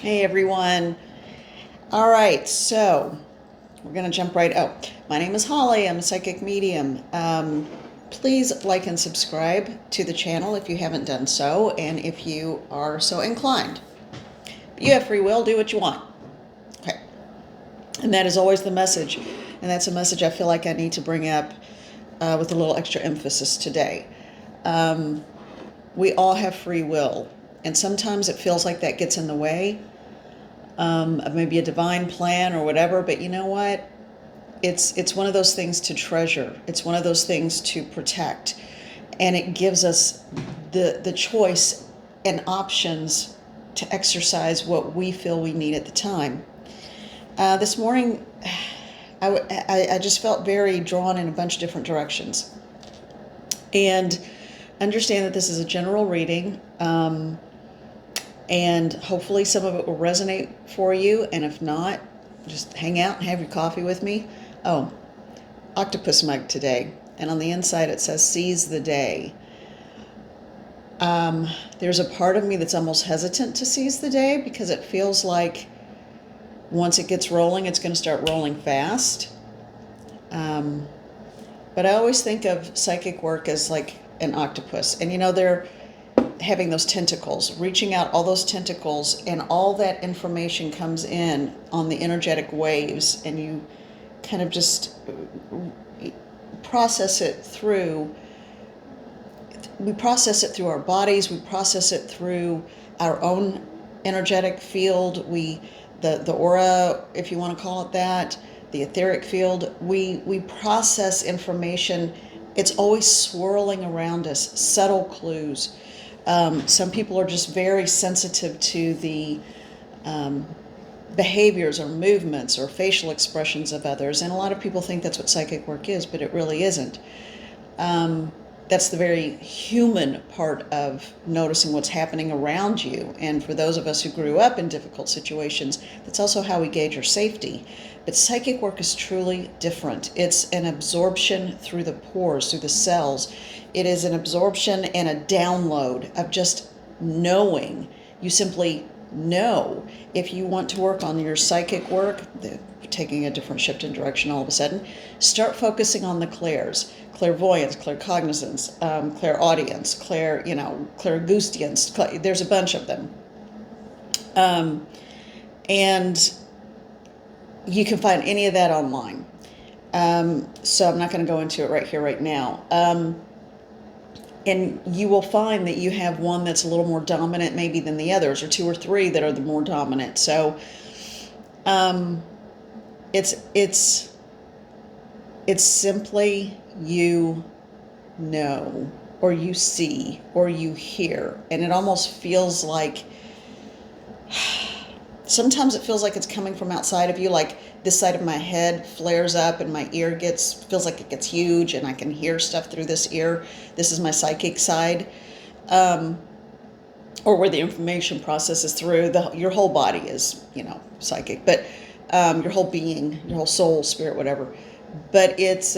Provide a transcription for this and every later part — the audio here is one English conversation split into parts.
Hey everyone. All right, so we're going to jump right. Oh, my name is Holly. I'm a psychic medium. Please like and subscribe to the channel if you haven't done so, and if you are so inclined. You have free will, do what you want. Okay. And that is always the message. And that's a message I feel like I need to bring up with a little extra emphasis today. We all have free will, and sometimes it feels like that gets in the way of maybe a divine plan or whatever, but you know what? It's one of those things to treasure. It's one of those things to protect, and it gives us the choice and options to exercise what we feel we need at the time. This morning, I just felt very drawn in a bunch of different directions, and understand that this is a general reading. And hopefully some of it will resonate for you. And if not, just hang out and have your coffee with me. Oh, octopus mug today. And on the inside it says, seize the day. There's a part of me that's almost hesitant to seize the day because it feels like once it gets rolling, it's going to start rolling fast. But I always think of psychic work as like an octopus. And they're having those tentacles, reaching out all those tentacles, and all that information comes in on the energetic waves, and you kind of just process it through. We process it through our bodies, we process it through our own energetic field, the aura, if you want to call it that, the etheric field. We process information. It's always swirling around us, subtle clues. Some people are just very sensitive to the behaviors or movements or facial expressions of others. And a lot of people think that's what psychic work is, but it really isn't. That's the very human part of noticing what's happening around you. And for those of us who grew up in difficult situations, that's also how we gauge our safety. But psychic work is truly different. It's an absorption through the pores, through the cells. It is an absorption and a download of just knowing. You simply know. If you want to work on your psychic work, taking a different shift in direction all of a sudden, start focusing on the clairs. Clairvoyance, claircognizance, clairaudience, clairgoustiance. There's a bunch of them. And you can find any of that online. So I'm not going to go into it right here, right now. And you will find that you have one that's a little more dominant maybe than the others, or two or three that are the more dominant. So it's simply you know, or you see, or you hear. And it almost feels like, sometimes it feels like it's coming from outside of you, like this side of my head flares up and my ear feels like it gets huge and I can hear stuff through this ear. This is my psychic side. Or where the information processes through. Your whole body is, psychic, but your whole being, your whole soul, spirit, whatever. But it's,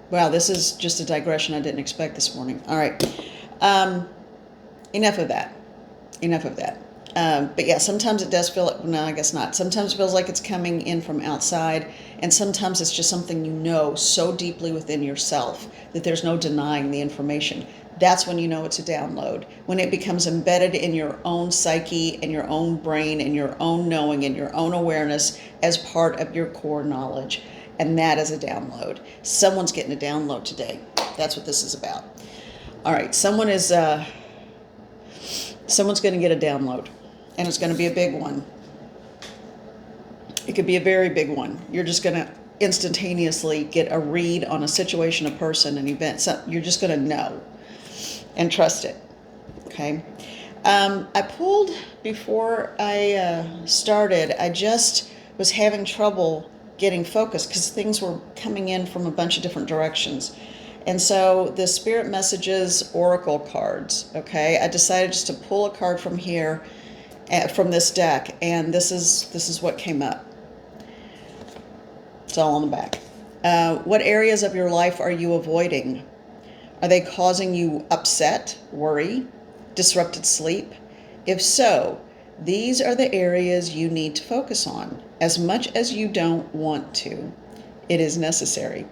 wow, this is just a digression I didn't expect this morning. All right. Enough of that. But yeah, sometimes it does feel, no, I guess not. Sometimes it feels like it's coming in from outside, and sometimes it's just something you know so deeply within yourself that there's no denying the information. That's when you know it's a download. When it becomes embedded in your own psyche and your own brain and your own knowing and your own awareness as part of your core knowledge. And that is a download. Someone's getting a download today. That's what this is about. All right, someone's going to get a download. And it's going to be a big one. It could be a very big one. You're just going to instantaneously get a read on a situation, a person, an event. So you're just going to know and trust it. Okay. I pulled before I started. I just was having trouble getting focused because things were coming in from a bunch of different directions. And so the Spirit Messages Oracle cards, okay, I decided just to pull a card from here, from this deck, and this is what came up. It's all on the back. What areas of your life are you avoiding? Are they causing you upset, worry, disrupted sleep? If so, These are the areas you need to focus on. As much as you don't want to, it is necessary.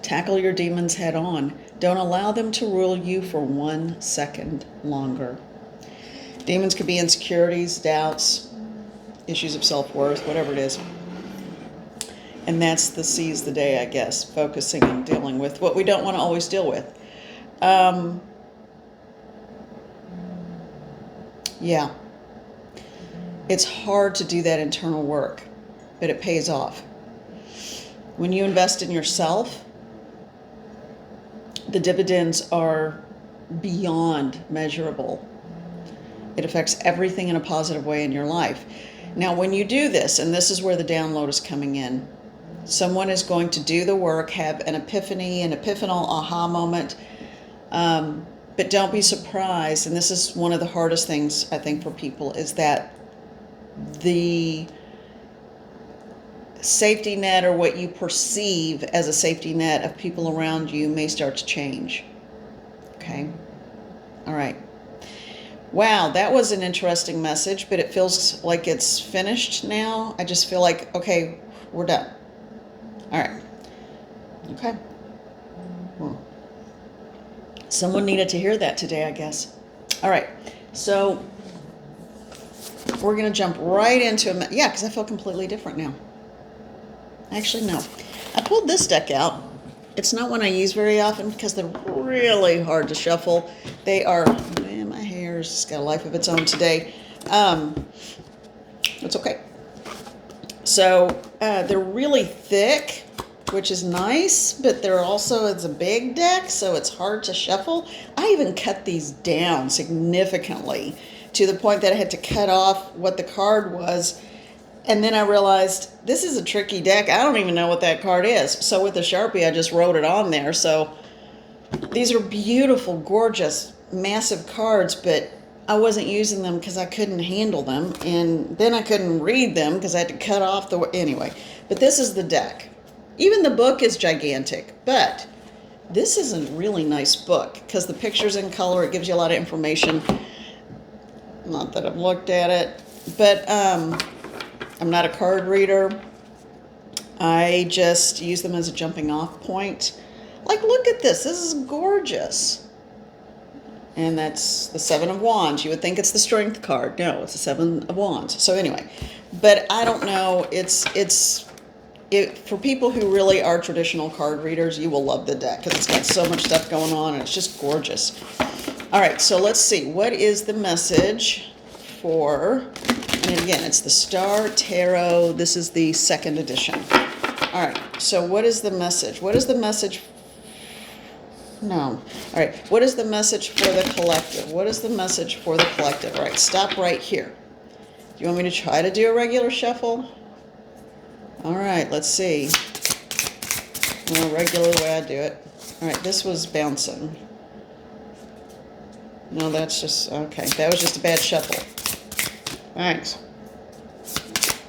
Tackle your demons head on. Don't allow them to rule you for 1 second longer. Demons could be insecurities, doubts, issues of self-worth, whatever it is. And that's the seize the day, I guess, focusing and dealing with what we don't want to always deal with. Yeah. It's hard to do that internal work, but it pays off. When you invest in yourself, the dividends are beyond measurable. It affects everything in a positive way in your life. Now, when you do this, and this is where the download is coming in, someone is going to do the work, have an epiphany, an epiphanal aha moment, but don't be surprised, and this is one of the hardest things, I think, for people, is that the safety net, or what you perceive as a safety net of people around you, may start to change. Okay? All right. Wow, that was an interesting message, but it feels like it's finished now. I just feel like, okay, we're done. All right. Okay. Well, someone needed to hear that today, I guess. All right. So we're going to jump right into it. Yeah, because I feel completely different now. Actually, no. I pulled this deck out. It's not one I use very often because they're really hard to shuffle. They are, man, my hair's got a life of its own today. It's okay. So they're really thick, which is nice, but they're also, it's a big deck, so it's hard to shuffle. I even cut these down significantly to the point that I had to cut off what the card was. And then I realized this is a tricky deck. I don't even know what that card is. So with the Sharpie, I just wrote it on there. So these are beautiful, gorgeous, massive cards, but I wasn't using them because I couldn't handle them. And then I couldn't read them because I had to cut off the, anyway. But this is the deck. Even the book is gigantic, but this is a really nice book because the picture's in color. It gives you a lot of information. Not that I've looked at it, but I'm not a card reader. I just use them as a jumping off point. Like, look at this. This is gorgeous. And that's the Seven of Wands. You would think it's the Strength card. No, it's the Seven of Wands. So anyway, but I don't know. For people who really are traditional card readers, you will love the deck because it's got so much stuff going on and it's just gorgeous. All right, so let's see. What is the message for... And again, it's the Star Tarot. This is the 2nd edition. All right, so what is the message? What is the message? No. All right, what is the message for the collective? What is the message for the collective? All right, stop right here. Do you want me to try to do a regular shuffle? All right, let's see. The regular way I do it. All right, this was bouncing. No, that's just, okay. That was just a bad shuffle. Thanks.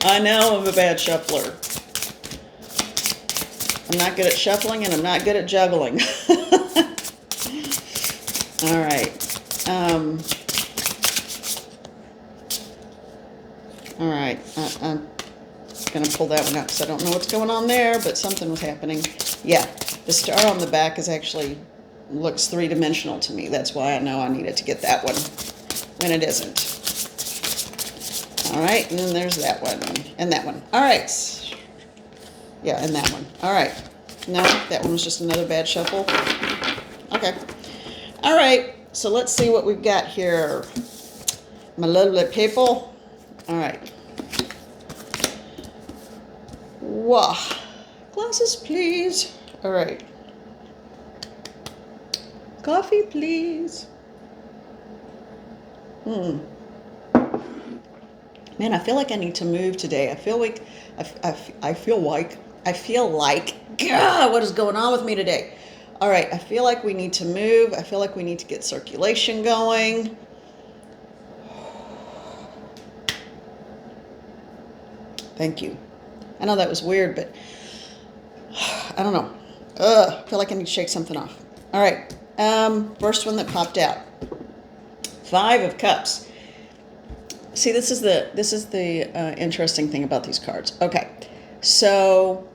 I know I'm a bad shuffler. I'm not good at shuffling and I'm not good at juggling. All right. All right. I'm going to pull that one out because I don't know what's going on there, but something was happening. Yeah, the star on the back is actually looks three-dimensional to me. That's why I know I needed to get that one when it isn't. All right, and then there's that one, and that one. All right. Yeah, and that one. All right. No, that one was just another bad shuffle. Okay. All right, so let's see what we've got here. My lovely people. All right. Wow. Glasses, please. All right. Coffee, please. Man, I feel like I need to move today. I feel like, God, what is going on with me today? All right, I feel like we need to move. I feel like we need to get circulation going. Thank you. I know that was weird, but I don't know. I feel like I need to shake something off. All right, first one that popped out. 5 of Cups. See, this is the interesting thing about these cards. Okay, so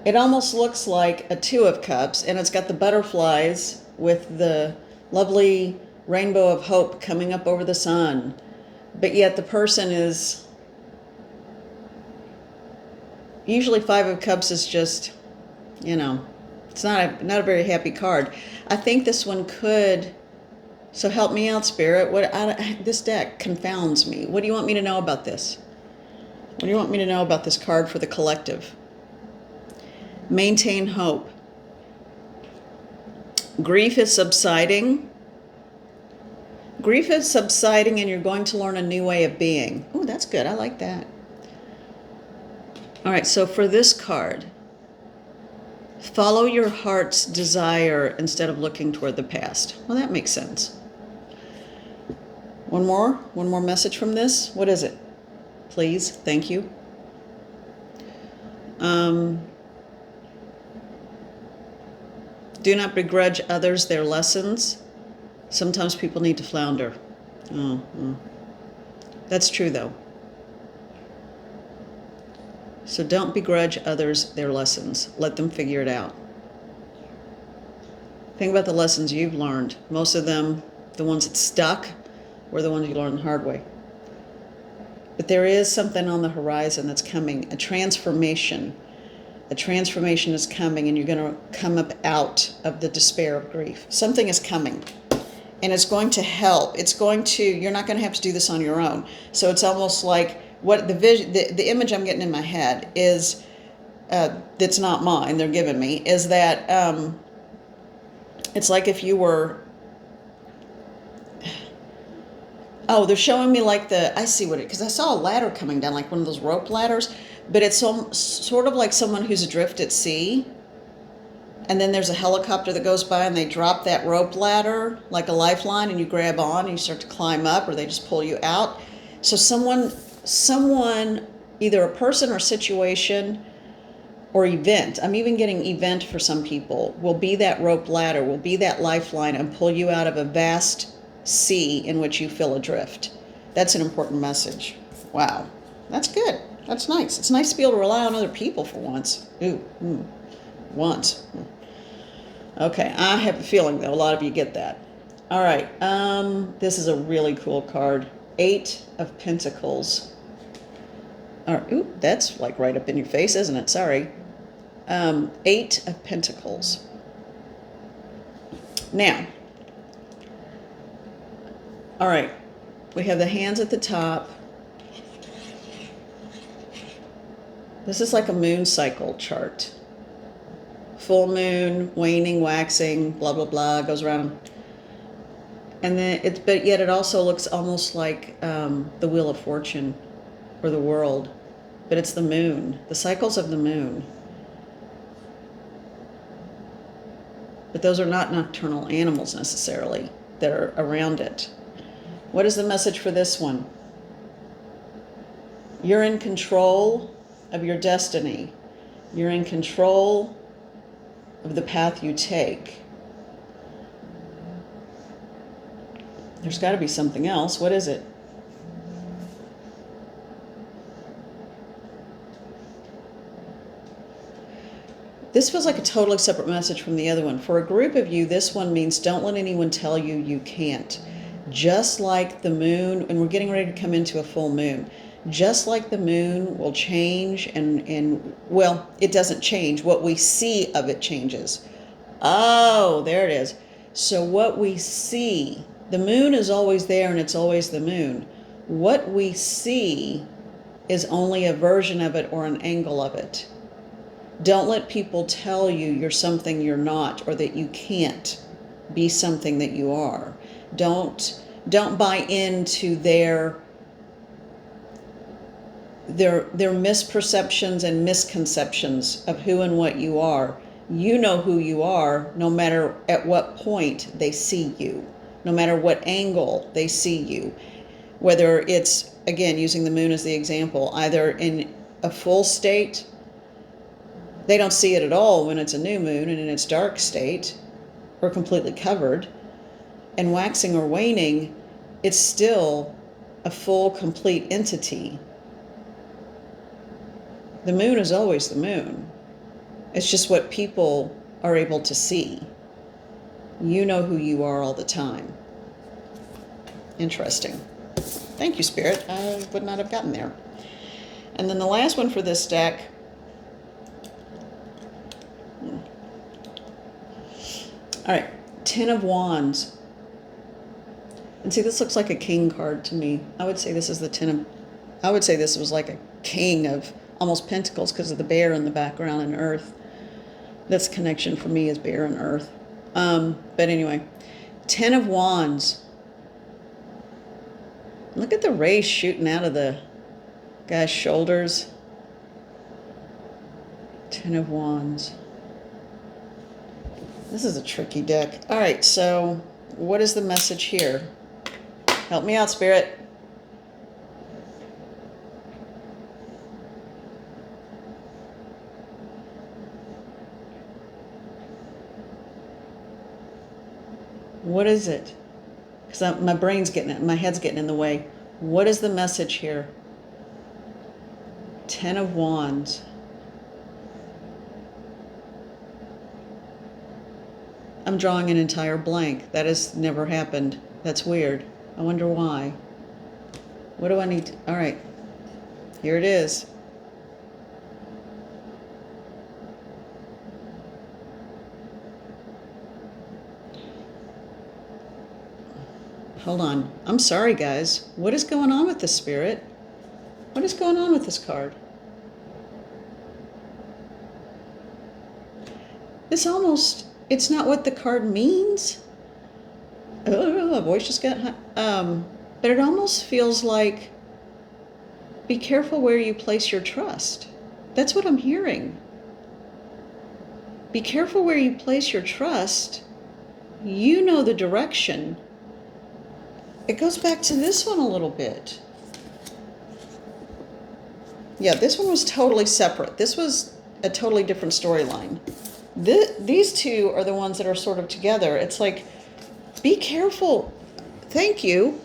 it almost looks like a Two of Cups, and it's got the butterflies with the lovely rainbow of hope coming up over the sun, but yet the person is usually Five of Cups is just, you know, it's not a very happy card. I think this one could. So help me out, Spirit. This deck confounds me. What do you want me to know about this? What do you want me to know about this card for the collective? Maintain hope. Grief is subsiding. Grief is subsiding, and you're going to learn a new way of being. Oh, that's good. I like that. All right, so for this card, follow your heart's desire instead of looking toward the past. Well, that makes sense. One more message from this. What is it? Please, thank you. Do not begrudge others their lessons. Sometimes people need to flounder. That's true, though. So don't begrudge others their lessons. Let them figure it out. Think about the lessons you've learned. Most of them, the ones that stuck, were the ones you learned the hard way. But there is something on the horizon that's coming, a transformation. A transformation is coming, and you're going to come up out of the despair of grief. Something is coming, and it's going to help. You're not going to have to do this on your own. So it's almost like what the image I'm getting in my head is, that's not mine, they're giving me, is that it's like if you were, they're showing me like I see because I saw a ladder coming down, like one of those rope ladders, but it's sort of like someone who's adrift at sea, and then there's a helicopter that goes by and they drop that rope ladder like a lifeline, and you grab on and you start to climb up, or they just pull you out. So someone, either a person or situation or event, I'm even getting event for some people, will be that rope ladder, will be that lifeline, and pull you out of a vast sea in which you feel adrift. That's an important message. Wow, that's good. That's nice. It's nice to be able to rely on other people for once. Once. Okay, I have a feeling, though, a lot of you get that. All right, this is a really cool card. 8 of Pentacles. All right, that's like right up in your face, isn't it? Sorry. 8 of Pentacles. Now, all right, we have the hands at the top. This is like a moon cycle chart. Full moon, waning, waxing, blah, blah, blah, goes around. And then but yet it also looks almost like the Wheel of Fortune or the world, but it's the moon, the cycles of the moon. But those are not nocturnal animals necessarily that are around it. What is the message for this one? You're in control of your destiny. You're in control of the path you take. There's got to be something else. What is it? This feels like a totally separate message from the other one. For a group of you, this one means don't let anyone tell you you can't. Just like the moon, and we're getting ready to come into a full moon, just like the moon will change and well, it doesn't change. What we see of it changes. Oh, there it is. So what we see, the moon is always there and it's always the moon. What we see is only a version of it or an angle of it. Don't let people tell you you're something you're not, or that you can't be something that you are. Don't buy into their misperceptions and misconceptions of who and what you are. You know who you are, no matter at what point they see you, no matter what angle they see you. Whether it's, again, using the moon as the example, either in a full state, they don't see it at all when it's a new moon and in its dark state, or completely covered. And waxing or waning, it's still a full, complete entity, the moon is always the moon. It's just what people are able to see. You know who you are all the time. Interesting. Thank you, Spirit. I would not have gotten there. And then the last one for this deck. All right, Ten of Wands. And see, this looks like a king card to me. I would say this is the I would say this was like a king of almost pentacles because of the bear in the background and earth. That's connection for me is bear and earth. But anyway, Ten of Wands. Look at the rays shooting out of the guy's shoulders. Ten of Wands. This is a tricky deck. All right, so what is the message here? Help me out, Spirit. What is it? Because my brain's getting it, my head's getting in the way. What is the message here? Ten of Wands. I'm drawing an entire blank. That has never happened. That's weird. I wonder why. What do I need to... All right. Here it is. Hold on. I'm sorry, guys. What is going on with this, Spirit? What is going on with this card? This almost... It's not what the card means. Oh, my voice just got high. But it almost feels like, be careful where you place your trust. That's what I'm hearing. Be careful where you place your trust. You know the direction. It goes back to this one a little bit. Yeah, this one was totally separate. This was a totally different storyline. These two are the ones that are sort of together. It's like, be careful. Thank you.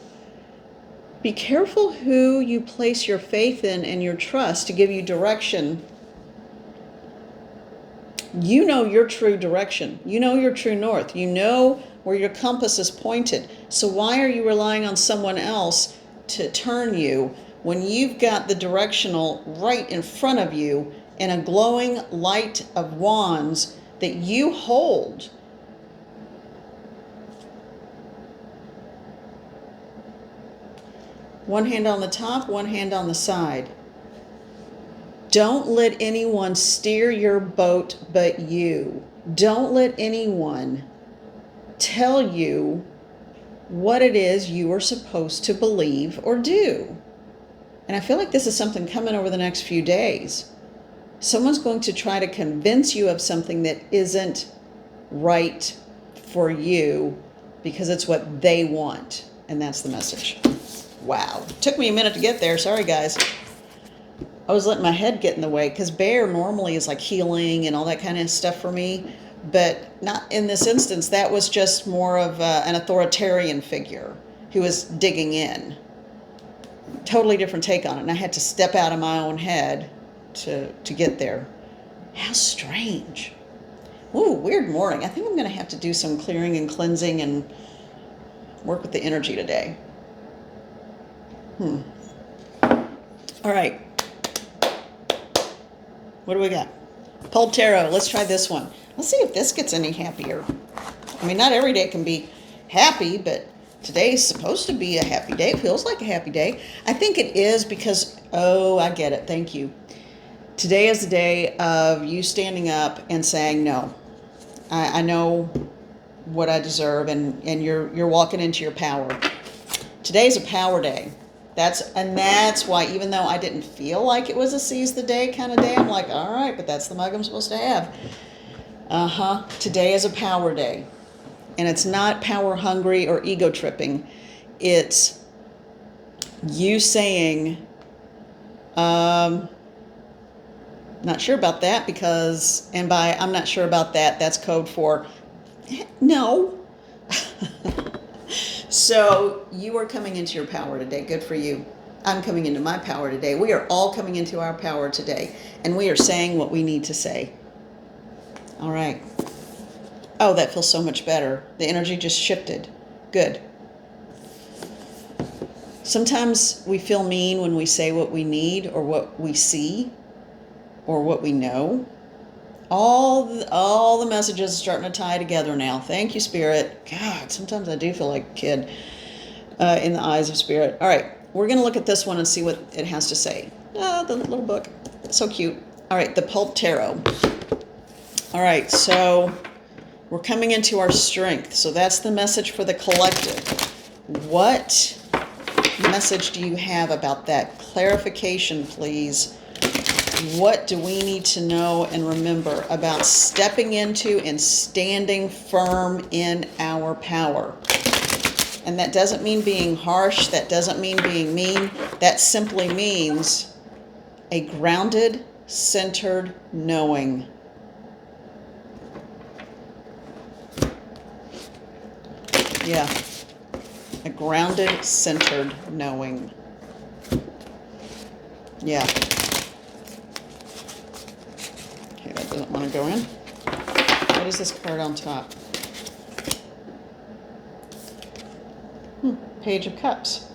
Be careful who you place your faith in and your trust to give you direction. You know your true direction. You know your true north. You know where your compass is pointed. So why are you relying on someone else to turn you when you've got the directional right in front of you in a glowing light of wands that you hold? One hand on the top, one hand on the side. Don't let anyone steer your boat but you. Don't let anyone tell you what it is you are supposed to believe or do. And I feel like this is something coming over the next few days. Someone's going to try to convince you of something that isn't right for you because it's what they want. And that's the message. Wow. Took me a minute to get there. Sorry, guys. I was letting my head get in the way because bear normally is like healing and all that kind of stuff for me. But not in this instance. That was just more of an authoritarian figure who was digging in. Totally different take on it. And I had to step out of my own head to get there. How strange. Ooh, weird morning. I think I'm going to have to do some clearing and cleansing and work with the energy today. All right. What do we got? Pulled Tarot. Let's try this one. Let's see if this gets any happier. I mean, not every day can be happy, but today's supposed to be a happy day. It feels like a happy day. I think it is because, oh, I get it. Thank you. Today is the day of you standing up and saying, no, I know what I deserve, and you're walking into your power. Today's a power day. That's why, even though I didn't feel like it was a seize the day kind of day, I'm like, all right, but that's the mug I'm supposed to have. Today is a power day. And it's not power hungry or ego tripping. It's you saying, not sure about that because, and by I'm not sure about that, that's code for no. So you are coming into your power today. Good for you. I'm coming into my power today. We are all coming into our power today. And we are saying what we need to say. All right. Oh, that feels so much better. The energy just shifted. Good. Sometimes we feel mean when we say what we need or what we see or what we know. All the messages are starting to tie together now. Thank you, Spirit. God, sometimes I do feel like a kid in the eyes of Spirit. All right, we're going to look at this one and see what it has to say. The little book. So cute. All right, the Pulp Tarot. All right, so we're coming into our strength. So that's the message for the collective. What message do you have about that? Clarification, please. What do we need to know and remember about stepping into and standing firm in our power? And that doesn't mean being harsh. That doesn't mean being mean. That simply means a grounded, centered knowing. Yeah. A grounded, centered knowing. Yeah. Okay, that doesn't want to go in. What is this card on top? Page of Cups.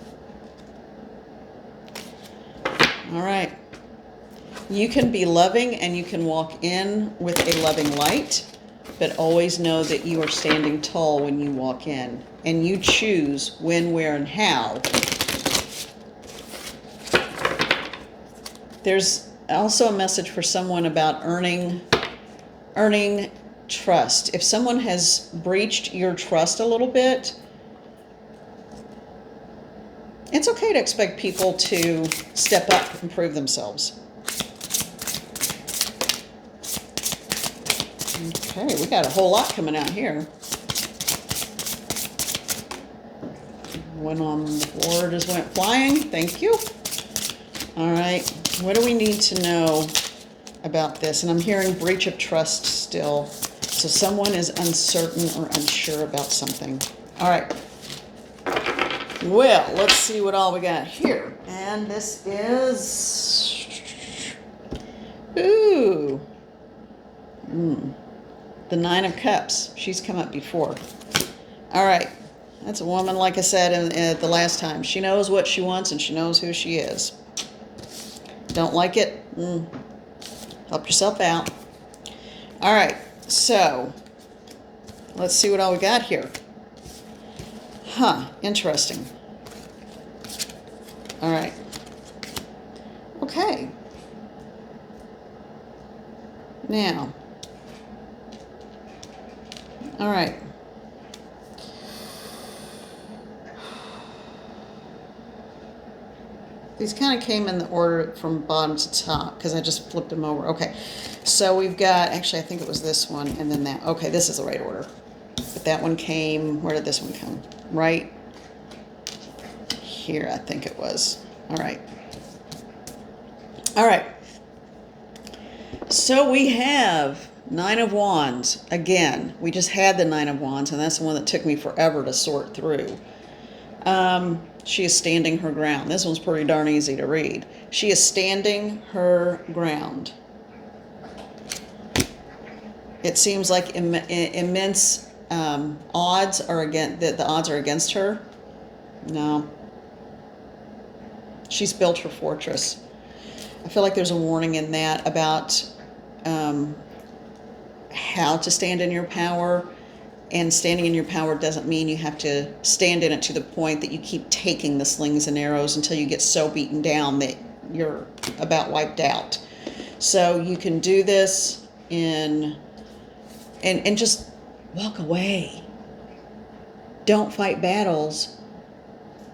All right. You can be loving and you can walk in with a loving light, but always know that you are standing tall when you walk in. And you choose when, where, and how. There's also a message for someone about earning trust. If someone has breached your trust a little bit, it's okay to expect people to step up and prove themselves. Okay, we got a whole lot coming out here. One on the board just went flying. Thank you. All right. What do we need to know about this? And I'm hearing breach of trust still. So someone is uncertain or unsure about something. All right. Well, let's see what all we got here. And this is... Ooh. The Nine of Cups. She's come up before. All right. That's a woman, like I said the last time. She knows what she wants and she knows who she is. Don't like it? Help yourself out. All right. So, let's see what all we got here. Interesting. All right. Okay. Now. All right. These kind of came in the order from bottom to top because I just flipped them over. Okay. So we've got, actually I think it was this one and then that. Okay, this is the right order. But that one came, where did this one come? Right here, I think it was. All right. All right. So we have Nine of Wands. Again, we just had the Nine of Wands, and that's the one that took me forever to sort through. She is standing her ground. This one's pretty darn easy to read. She is standing her ground. It seems like immense odds are against, the odds are against her. No. She's built her fortress. I feel like there's a warning in that about how to stand in your power. And standing in your power doesn't mean you have to stand in it to the point that you keep taking the slings and arrows until you get so beaten down that you're about wiped out. So you can do this and just walk away. Don't fight battles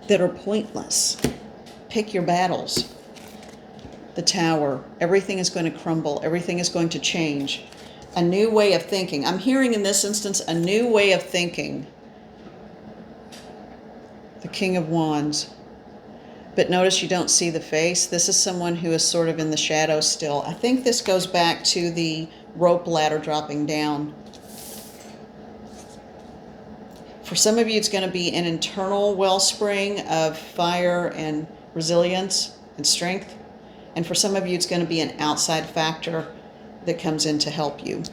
that are pointless. Pick your battles. The Tower. Everything is going to crumble. Everything is going to change. A new way of thinking. I'm hearing in this instance a new way of thinking. The King of Wands. But notice you don't see the face. This is someone who is sort of in the shadows still. I think this goes back to the rope ladder dropping down. For For some of you, it's going to be an internal wellspring of fire and resilience and strength. And for some of you, it's going to be an outside factor that comes in to help you.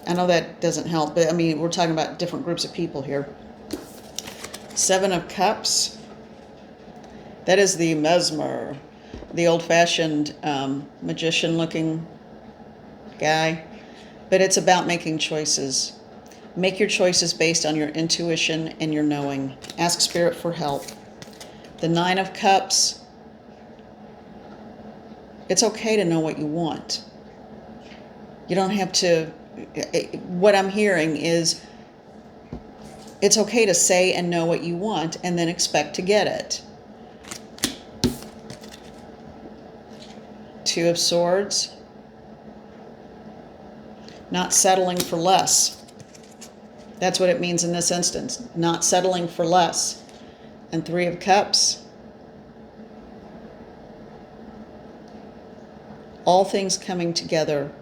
I know that doesn't help, but I mean, we're talking about different groups of people here. 7 of Cups. That is the mesmer, the old-fashioned magician-looking guy. But it's about making choices. Make your choices based on your intuition and your knowing. Ask Spirit for help. The 9 of Cups. It's okay to know what you want. You don't have to... What I'm hearing is it's okay to say and know what you want and then expect to get it. 2 of Swords. Not settling for less. That's what it means in this instance. Not settling for less. And 3 of Cups. All things coming together.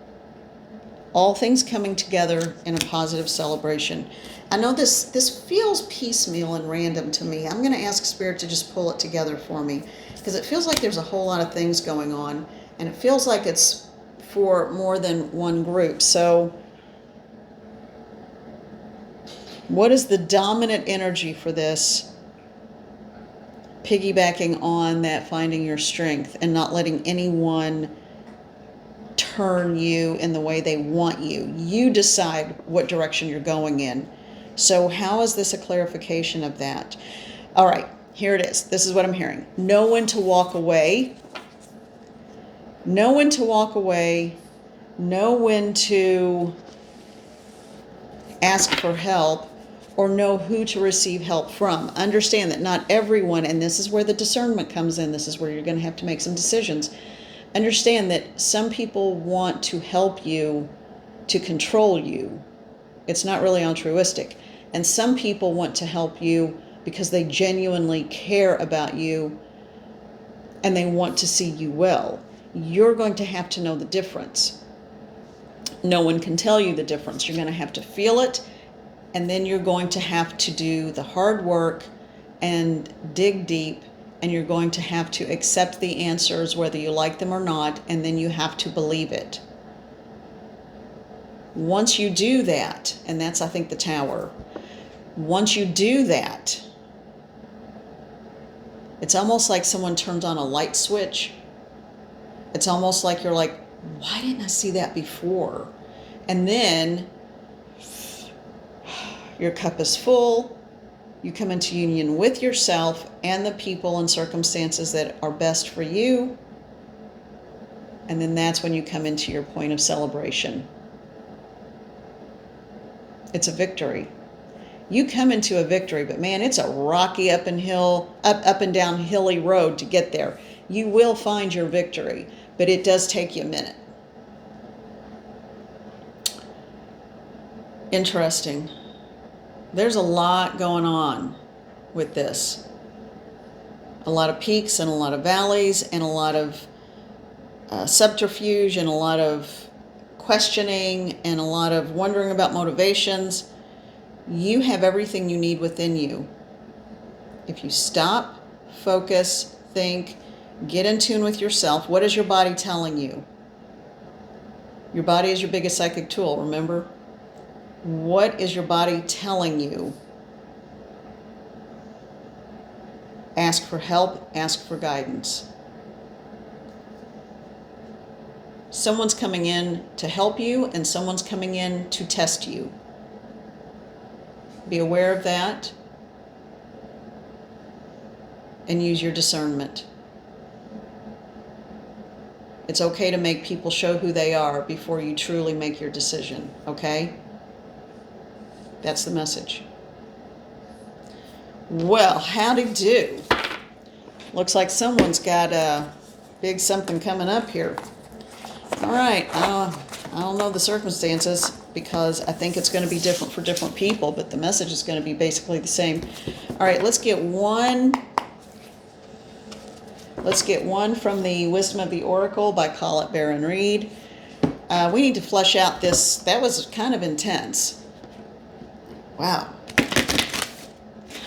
All things coming together in a positive celebration. I know this feels piecemeal and random to me. I'm going to ask Spirit to just pull it together for me, because it feels like there's a whole lot of things going on, and it feels like it's for more than one group. So what is the dominant energy for this? Piggybacking on that, finding your strength and not letting anyone turn you in the way they want you. You decide what direction you're going in. So how is this a clarification of that? All right, here it is. This is what I'm hearing. Know when to walk away. Know when to walk away. Know when to ask for help, or know who to receive help from. Understand that not everyone, and this is where the discernment comes in. This is where you're going to have to make some decisions. Understand that some people want to help you to control you. It's not really altruistic. And some people want to help you because they genuinely care about you and they want to see you well. You're going to have to know the difference. No one can tell you the difference. You're going to have to feel it, and then you're going to have to do the hard work and dig deep, and you're going to have to accept the answers whether you like them or not, and then you have to believe it. Once you do that, and that's, I think, the Tower. Once you do that, it's almost like someone turned on a light switch. It's almost like you're like, why didn't I see that before? And then your cup is full. You come into union with yourself and the people and circumstances that are best for you. And then that's when you come into your point of celebration. It's a victory. You come into a victory, but man, it's a rocky up and down hilly road to get there. You will find your victory, but it does take you a minute. Interesting. There's a lot going on with this. A lot of peaks and a lot of valleys and a lot of subterfuge and a lot of questioning and a lot of wondering about motivations. You have everything you need within you. If you stop, focus, think, get in tune with yourself. What is your body telling you? Your body is your biggest psychic tool, remember? What is your body telling you? Ask for help, ask for guidance. Someone's coming in to help you, and someone's coming in to test you. Be aware of that and use your discernment. It's okay to make people show who they are before you truly make your decision, okay? That's the message. Well, howdy do. Looks like someone's got a big something coming up here. All right, I don't know the circumstances because I think it's going to be different for different people, but the message is going to be basically the same. All right, let's get one. Let's get one from the Wisdom of the Oracle by Colette Baron Reed. We need to flesh out this. That was kind of intense. Wow.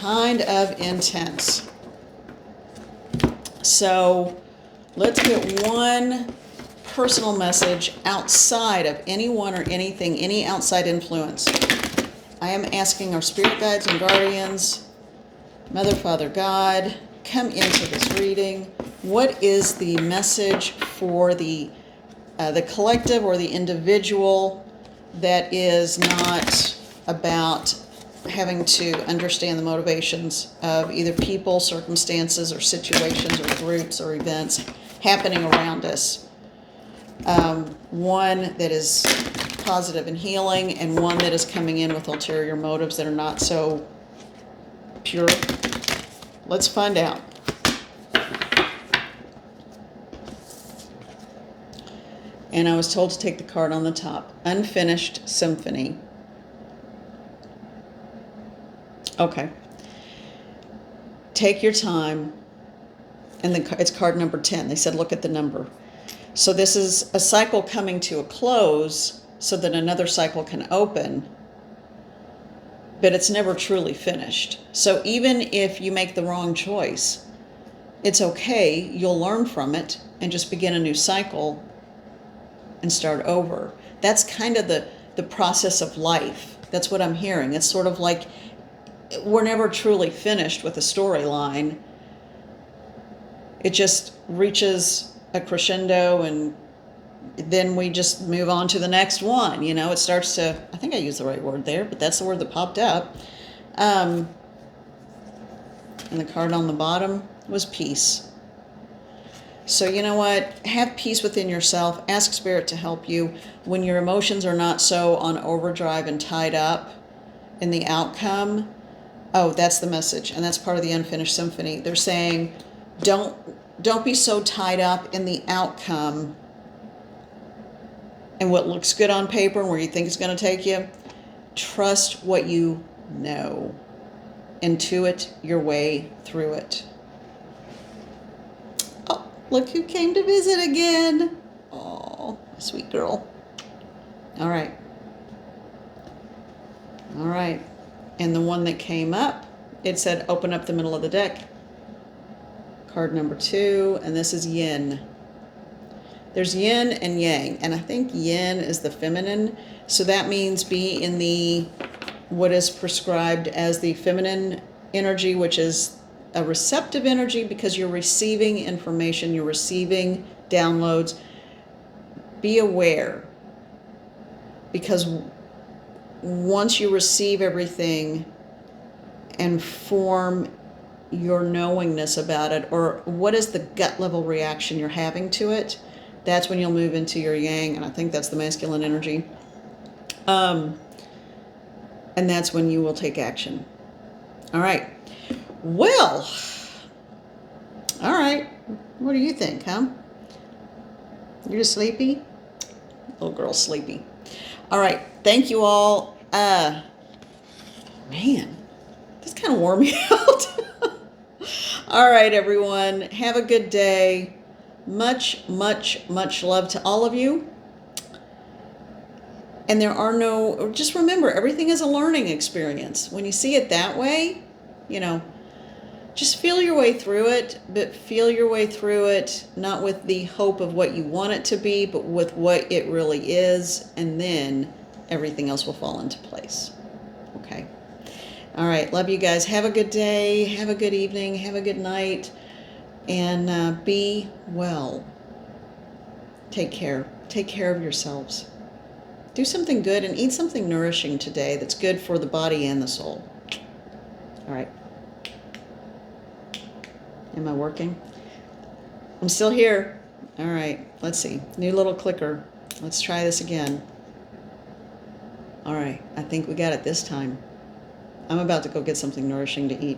kind of intense. So let's get one personal message outside of anyone or anything, any outside influence. I am asking our spirit guides and guardians, Mother, Father, God, come into this reading. What is the message for the collective or the individual that is not about having to understand the motivations of either people, circumstances, or situations, or groups, or events happening around us? One that is positive and healing, and one that is coming in with ulterior motives that are not so pure. Let's find out. And I was told to take the card on the top. Unfinished Symphony. Okay. Take your time. And it's card number 10. They said look at the number. So this is a cycle coming to a close so that another cycle can open. But it's never truly finished. So even if you make the wrong choice, it's okay. You'll learn from it and just begin a new cycle and start over. That's kind of the process of life. That's what I'm hearing. It's sort of like we're never truly finished with a storyline. It just reaches a crescendo and then we just move on to the next one. You know, it starts to, I think I used the right word there, but that's the word that popped up. And the card on the bottom was peace. So you know what? Have peace within yourself. Ask Spirit to help you when your emotions are not so on overdrive and tied up in the outcome. Oh, that's the message. And that's part of the Unfinished Symphony. They're saying, don't be so tied up in the outcome and what looks good on paper and where you think it's going to take you. Trust what you know. Intuit your way through it. Oh, look who came to visit again. Oh, sweet girl. All right. All right. And the one that came up, it said open up the middle of the deck. Card number 2, and this is yin. There's yin and yang, and I think yin is the feminine, so that means be in the what is prescribed as the feminine energy, which is a receptive energy because you're receiving information, you're receiving downloads. Be aware, because once you receive everything and form your knowingness about it, or what is the gut level reaction you're having to it, that's when you'll move into your yang, and I think that's the masculine energy. And that's when you will take action. All right. Well, all right. What do you think, huh? You're just sleepy? Little girl's sleepy. All right. Thank you all. Man, this kind of wore me out. All right, everyone. Have a good day. Much, much, much love to all of you. And just remember, everything is a learning experience. When you see it that way, just feel your way through it, but feel your way through it, not with the hope of what you want it to be, but with what it really is. And then everything else will fall into place. Okay. All right. Love you guys. Have a good day. Have a good evening. Have a good night. And be well. Take care. Take care of yourselves. Do something good and eat something nourishing today that's good for the body and the soul. All right. Am I working? I'm still here. All right. Let's see. New little clicker. Let's try this again. All right. I think we got it this time. I'm about to go get something nourishing to eat.